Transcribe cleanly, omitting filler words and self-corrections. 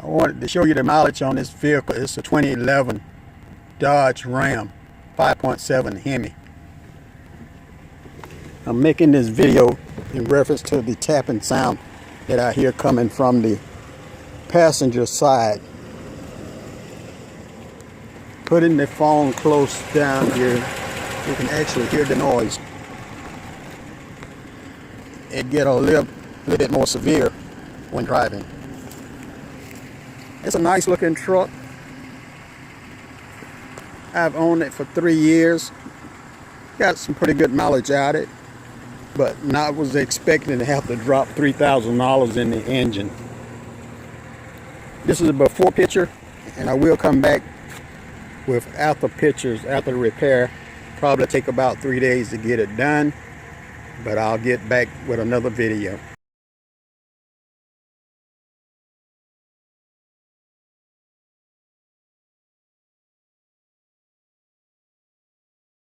I wanted to show you the mileage on this vehicle. It's a 2011 Dodge Ram 5.7 Hemi. I'm making this video in reference to the tapping sound that I hear coming from the passenger side. Putting the phone close down here, you can actually hear the noise. It gets a little bit more severe when driving. It's a nice looking truck. I've owned it for 3 years. Got some pretty good mileage out of it, but not was expecting to have to drop $3,000 in the engine. This is a before picture, and I will come back with after pictures after the repair. Probably take about 3 days to get it done, but I'll get back with another video.